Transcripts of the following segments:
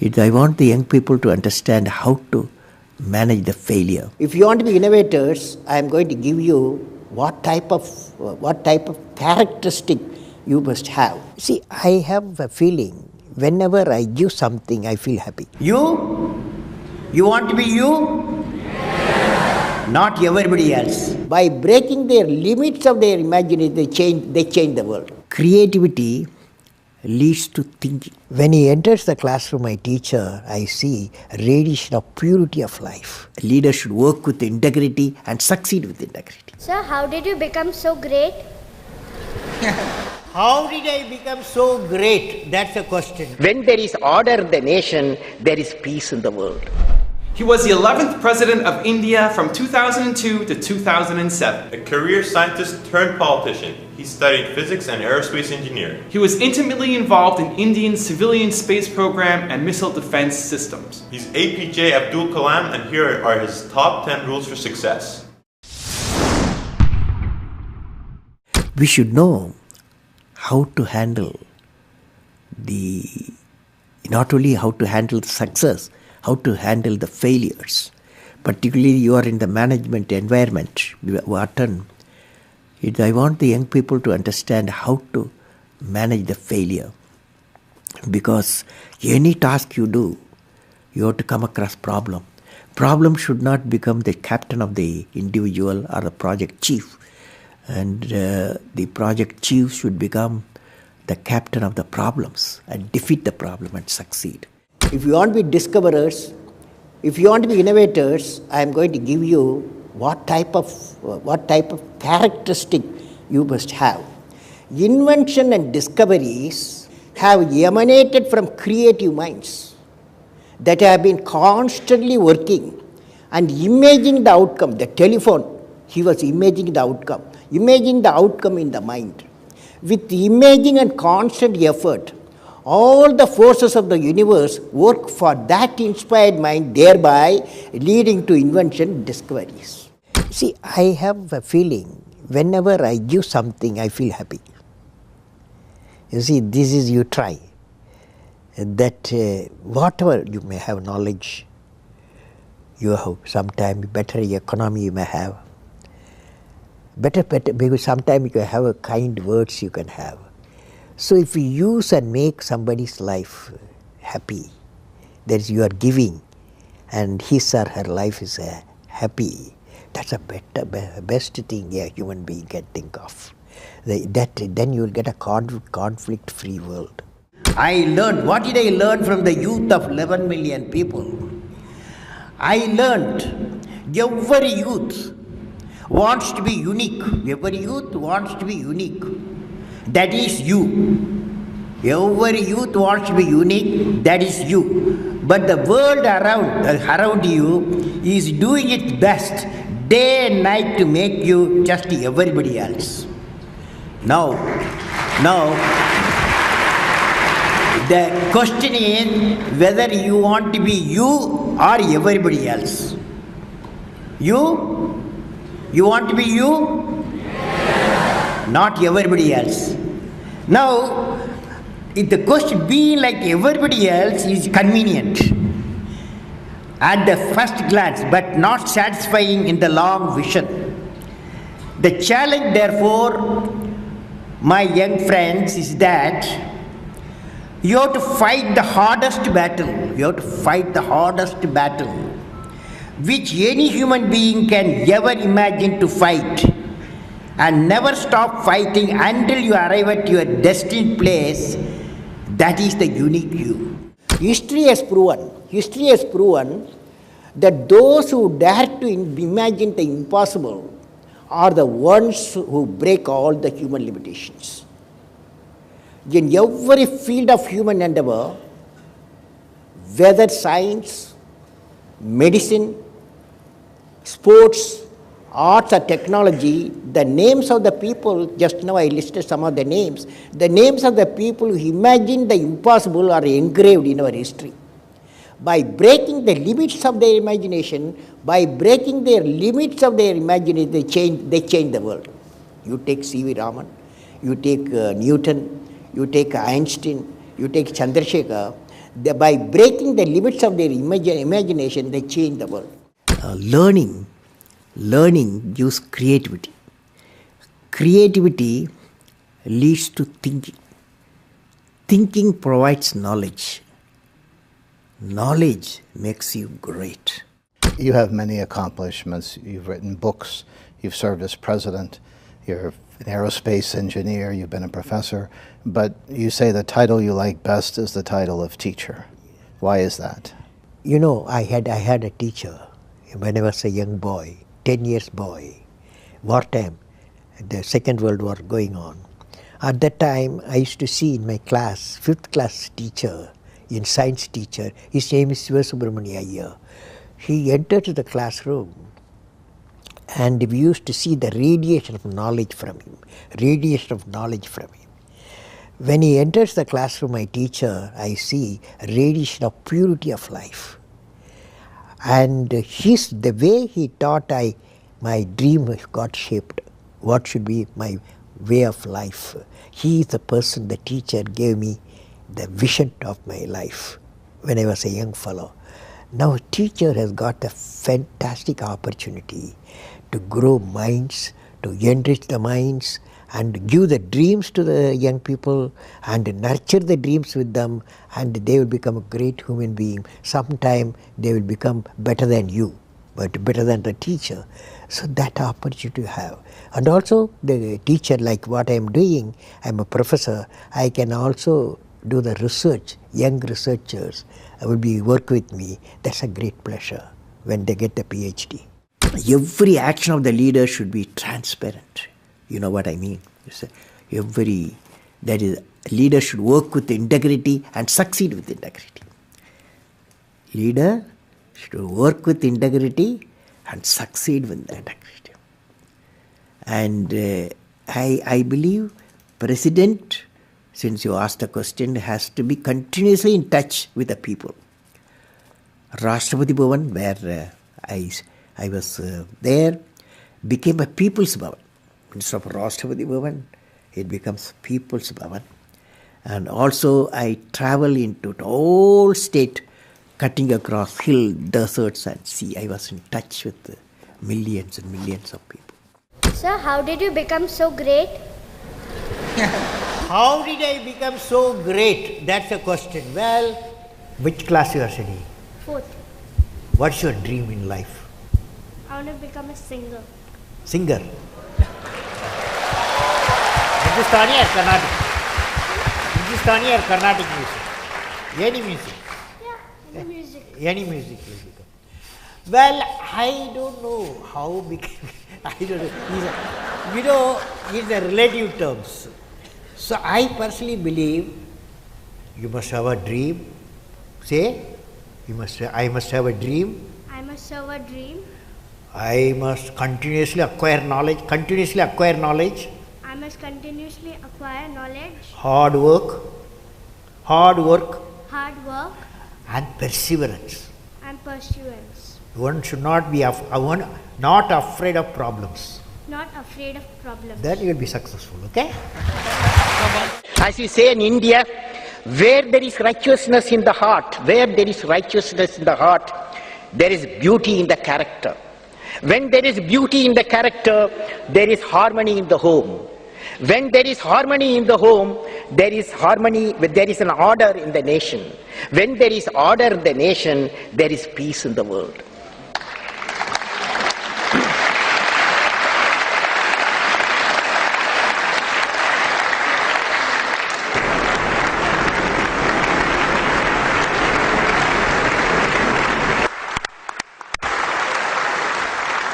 I want the young people to understand how to manage the failure. If you want to be innovators, I am going to give you what type of characteristic you must have. See, I have a feeling whenever I give something, I feel happy. You want to be you, not everybody else. By breaking their limits of their imagination, they change the world. Creativity leads to thinking. When he enters the classroom, my teacher, I see a radiation of purity of life. A leader should work with integrity and succeed with integrity. Sir, how did you become so great? How did I become so great? That's a question. When there is order in the nation, there is peace in the world. He was the 11th President of India from 2002 to 2007. A career scientist turned politician. He studied physics and aerospace engineering. He was intimately involved in India's civilian space program and missile defense systems. He's APJ Abdul Kalam, and here are his top 10 rules for success. We should know how to handle not only how to handle the success, how to handle the failures. Particularly you are in the management environment, Wharton. I want the young people to understand how to manage the failure. Because any task you do, you have to come across problem. Problem should not become the captain of the individual or the project chief. And the project chief should become the captain of the problems and defeat the problem and succeed. If you want to be discoverers, if you want to be innovators, I am going to give you what type of characteristic you must have. Invention and discoveries have emanated from creative minds that have been constantly working and imagining the outcome. The telephone, he was imagining the outcome in the mind. With imaging and constant effort, all the forces of the universe work for that inspired mind, thereby leading to invention and discoveries. See, I have a feeling whenever I give something, I feel happy. You see, this is you try. That whatever you may have knowledge, you have sometimes better economy you may have. Better, because sometimes you have a kind words you can have. So if you use and make somebody's life happy, that is you are giving, and his or her life is happy, that's a best thing a human being can think of. Then you will get a conflict-free world. What did I learn from the youth of 11 million people? I learned every youth wants to be unique. Every youth wants to be unique. That is you. Every youth wants to be unique. That is you. But the world around you is doing its best day and night to make you just everybody else. Now, the question is whether you want to be you or everybody else. You want to be you? Not everybody else. Now, if the question being like everybody else is convenient at the first glance, but not satisfying in the long vision. The challenge, therefore, my young friends, is that you have to fight the hardest battle. You have to fight the hardest battle which any human being can ever imagine to fight, and never stop fighting until you arrive at your destined place. That is the unique you. History has proven that those who dare to imagine the impossible are the ones who break all the human limitations. In every field of human endeavor, whether science, medicine, sports, arts or technology, the names of the people, just now I listed some of the names of the people who imagined the impossible are engraved in our history. By breaking the limits of their imagination, they change the world. You take C.V. Raman, you take Newton, you take Einstein, you take Chandrasekhar. By breaking the limits of their imagination, they change the world. Learning gives creativity. Creativity leads to thinking. Thinking provides knowledge. Knowledge makes you great. You have many accomplishments. You've written books. You've served as president. You're an aerospace engineer. You've been a professor. But you say the title you like best is the title of teacher. Why is that? You know, I had a teacher when I was a young boy, 10 years boy, wartime, the Second World War going on. At that time, I used to see in my class, 5th class teacher, in science teacher, his name is Subramania Iyer. He entered the classroom and we used to see the radiation of knowledge from him, When he enters the classroom, my teacher, I see a radiation of purity of life. And the way he taught, my dream got shaped. What should be my way of life? He is the person, the teacher gave me the vision of my life when I was a young fellow. Now a teacher has got a fantastic opportunity to grow minds, to enrich the minds, and give the dreams to the young people and nurture the dreams with them, and they will become a great human being. Sometime they will become better than you, but better than the teacher. So that opportunity you have. And also the teacher, like what I am doing, I am a professor, I can also do the research. Young researchers will work with me. That's a great pleasure when they get the PhD. Every action of the leader should be transparent. You know what I mean? Leader should work with integrity and succeed with integrity. Leader should work with integrity and succeed with integrity. And I believe President, since you asked the question, has to be continuously in touch with the people. Rashtrapati Bhavan, where I was there, became a People's Bhavan. Instead of Rashtrapati Bhavan, it becomes People's Bhavan. And also I travel into the whole state, cutting across hill, deserts and sea. I was in touch with millions and millions of people. Sir, how did you become so great? How did I become so great? That's the question. Well, Which class you are studying? 4th. What's your dream in life? I want to become a singer. Singer? Hindustani or Carnatic? Hindustani or Carnatic music? Any music? Yeah, any music. Any music will become. Well, I don't know how became. I don't know. It's a relative terms. So I personally believe you must have a dream. Say, I must have a dream. I must have a dream. I must continuously acquire knowledge. I must continuously acquire knowledge. Hard work. Hard work. And perseverance. And pursuance. One should not be not afraid of problems. Not afraid of problems. Then you will be successful, okay? As we say in India, where there is righteousness in the heart, there is beauty in the character. When there is beauty in the character, there is harmony in the home. When there is harmony in the home, there is an order in the nation. When there is order in the nation, there is peace in the world.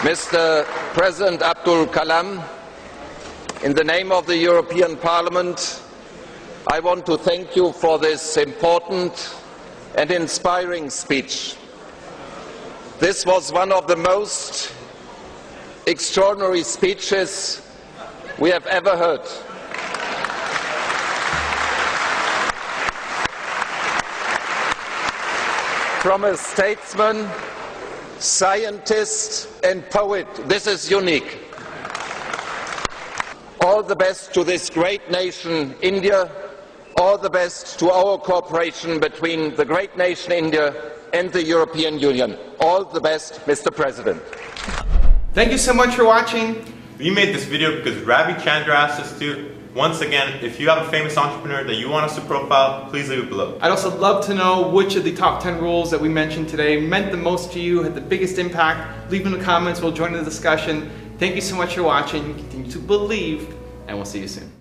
Mr. President Abdul Kalam, in the name of the European Parliament, I want to thank you for this important and inspiring speech. This was one of the most extraordinary speeches we have ever heard. From a statesman, scientist and poet, this is unique. All the best to this great nation, India. all the best to our cooperation between the great nation India and the European Union. All the best, Mr. President. Thank you so much for watching. We made this video because Ravi Chandra asked us to. Once again, if you have a famous entrepreneur that you want us to profile, please leave it below. I'd also love to know which of the top 10 rules that we mentioned today meant the most to you, had the biggest impact. Leave in the comments, we'll join in the discussion. Thank you so much for watching. Continue to believe, and we'll see you soon.